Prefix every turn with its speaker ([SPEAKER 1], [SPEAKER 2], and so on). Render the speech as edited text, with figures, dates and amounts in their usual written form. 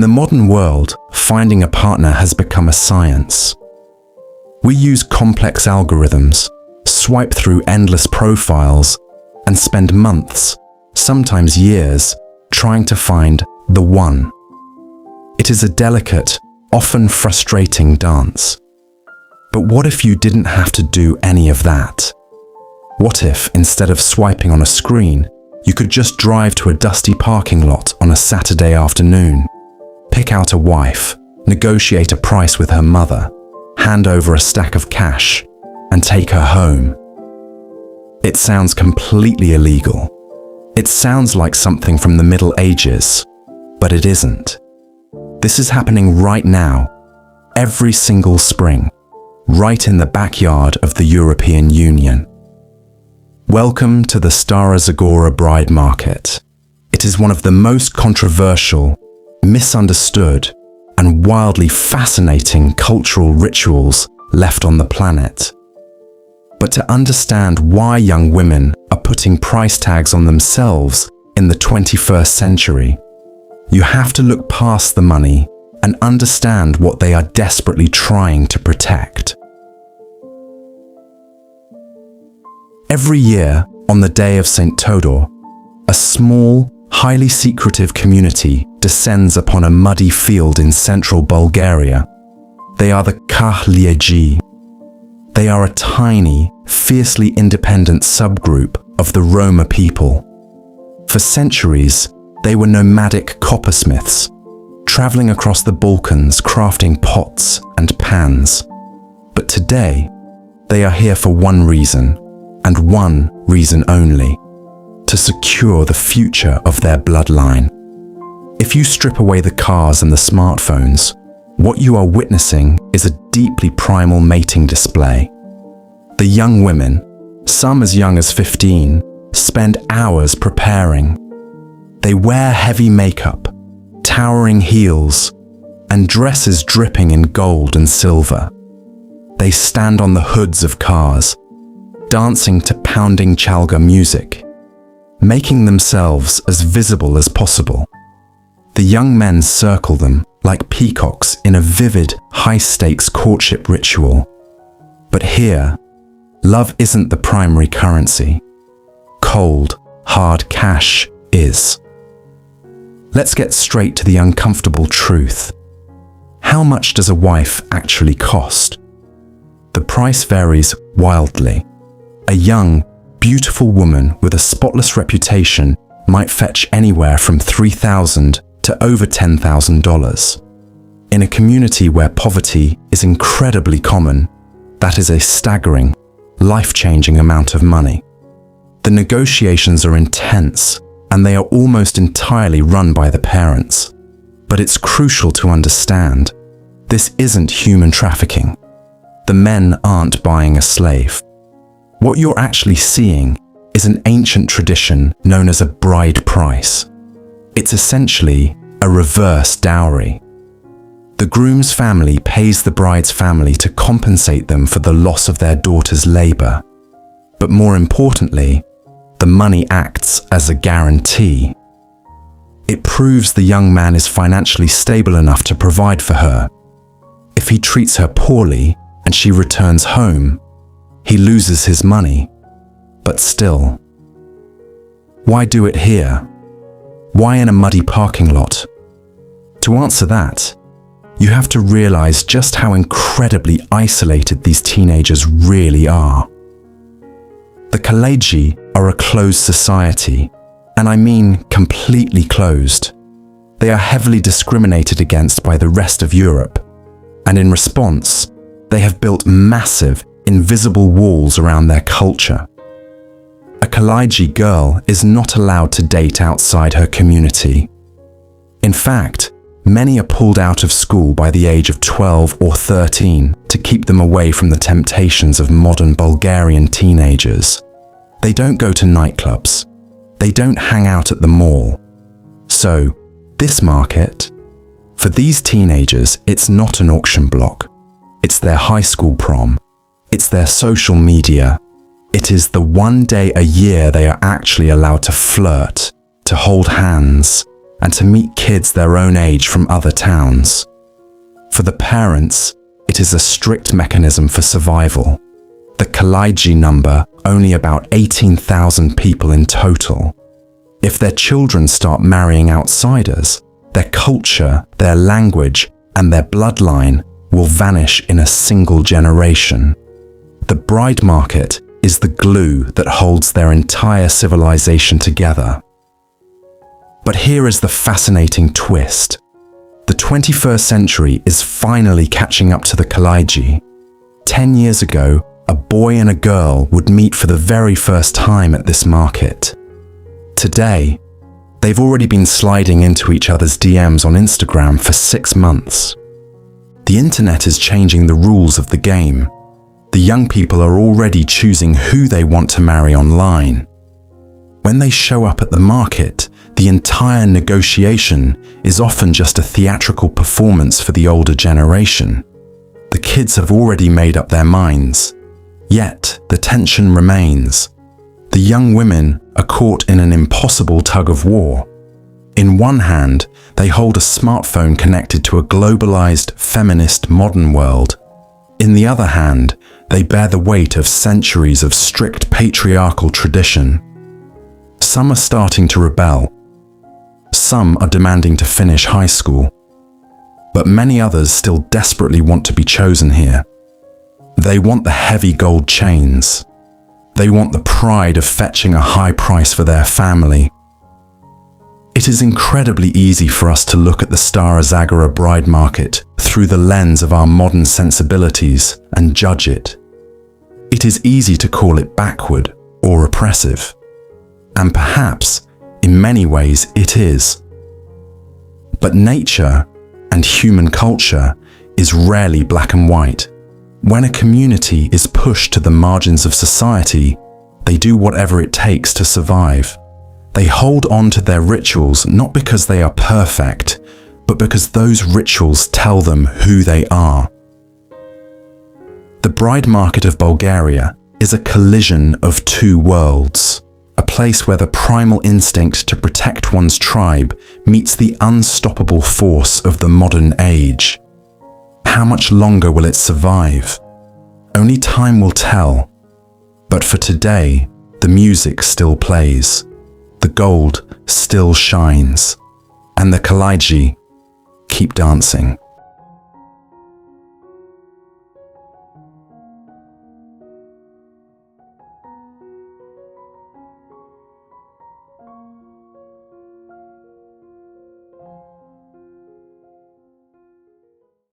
[SPEAKER 1] the modern world, finding a partner has become a science. We use complex algorithms, swipe through endless profiles, and spend months, sometimes years, trying to find the one. It is a delicate, often frustrating dance. But what if you didn't have to do any of that? What if, instead of swiping on a screen, you could just drive to a dusty parking lot on a Saturday afternoon, pick out a wife, negotiate a price with her mother, hand over a stack of cash, and take her home? It sounds completely illegal. It sounds like something from the Middle Ages, but it isn't. This is happening right now, every single spring, right in the backyard of the European Union. Welcome to the Kalaidzhi Bride Market. It is one of the most controversial, misunderstood, and wildly fascinating cultural rituals left on the planet. But to understand why young women are putting price tags on themselves in the 21st century, you have to look past the money and understand what they are desperately trying to protect. Every year, on the day of St. Todor, a small, highly secretive community descends upon a muddy field in central Bulgaria. They are the Kalaidzhi. They are a tiny, fiercely independent subgroup of the Roma people. For centuries, they were nomadic coppersmiths, traveling across the Balkans crafting pots and pans. But today, they are here for one reason, and one reason only: to secure the future of their bloodline. If you strip away the cars and the smartphones, what you are witnessing is a deeply primal mating display. The young women, some as young as 15, spend hours preparing. They wear heavy makeup, towering heels, and dresses dripping in gold and silver. They stand on the hoods of cars, dancing to pounding chalga music, making themselves as visible as possible. The young men circle them like peacocks in a vivid, high-stakes courtship ritual. But here, love isn't the primary currency. Cold, hard cash is. Let's get straight to the uncomfortable truth. How much does a wife actually cost? The price varies wildly. A young, beautiful woman with a spotless reputation might fetch anywhere from $3,000 to over $10,000. In a community where poverty is incredibly common, that is a staggering, life-changing amount of money. The negotiations are intense, and they are almost entirely run by the parents. But it's crucial to understand, this isn't human trafficking. The men aren't buying a slave. What you're actually seeing is an ancient tradition known as a bride price. It's essentially a reverse dowry. The groom's family pays the bride's family to compensate them for the loss of their daughter's labor. But more importantly, the money acts as a guarantee. It proves the young man is financially stable enough to provide for her. If he treats her poorly and she returns home, he loses his money. But still, why do it here? Why in a muddy parking lot? To answer that, you have to realize just how incredibly isolated these teenagers really are. The Kalaidzhi are a closed society, and I mean completely closed. They are heavily discriminated against by the rest of Europe, and in response, they have built massive, invisible walls around their culture. A Kalaidzhi girl is not allowed to date outside her community. In fact, many are pulled out of school by the age of 12 or 13 to keep them away from the temptations of modern Bulgarian teenagers. They don't go to nightclubs. They don't hang out at the mall. So, this market, for these teenagers, it's not an auction block. It's their high school prom. It's their social media. It is the one day a year they are actually allowed to flirt, to hold hands, and to meet kids their own age from other towns. For the parents, it is a strict mechanism for survival. The Kalaidzhi number only about 18,000 people in total. If their children start marrying outsiders, their culture, their language, and their bloodline will vanish in a single generation. The bride market is the glue that holds their entire civilization together. But here is the fascinating twist. The 21st century is finally catching up to the Kalaidzhi. 10 years ago, a boy and a girl would meet for the very first time at this market. Today, they've already been sliding into each other's DMs on Instagram for 6 months. The internet is changing the rules of the game. The young people are already choosing who they want to marry online. When they show up at the market, the entire negotiation is often just a theatrical performance for the older generation. The kids have already made up their minds. Yet, the tension remains. The young women are caught in an impossible tug of war. In one hand, they hold a smartphone connected to a globalized, feminist modern world. In the other hand, they bear the weight of centuries of strict patriarchal tradition. Some are starting to rebel. Some are demanding to finish high school. But many others still desperately want to be chosen here. They want the heavy gold chains. They want the pride of fetching a high price for their family. It is incredibly easy for us to look at the Stara Zagora bride market through the lens of our modern sensibilities and judge it. It is easy to call it backward or oppressive. And perhaps, in many ways, it is. But nature and human culture is rarely black and white. When a community is pushed to the margins of society, they do whatever it takes to survive. They hold on to their rituals not because they are perfect, but because those rituals tell them who they are. The bride market of Bulgaria is a collision of two worlds, a place where the primal instinct to protect one's tribe meets the unstoppable force of the modern age. How much longer will it survive? Only time will tell. But for today, the music still plays, the gold still shines, and the Kalaidzhi keep dancing.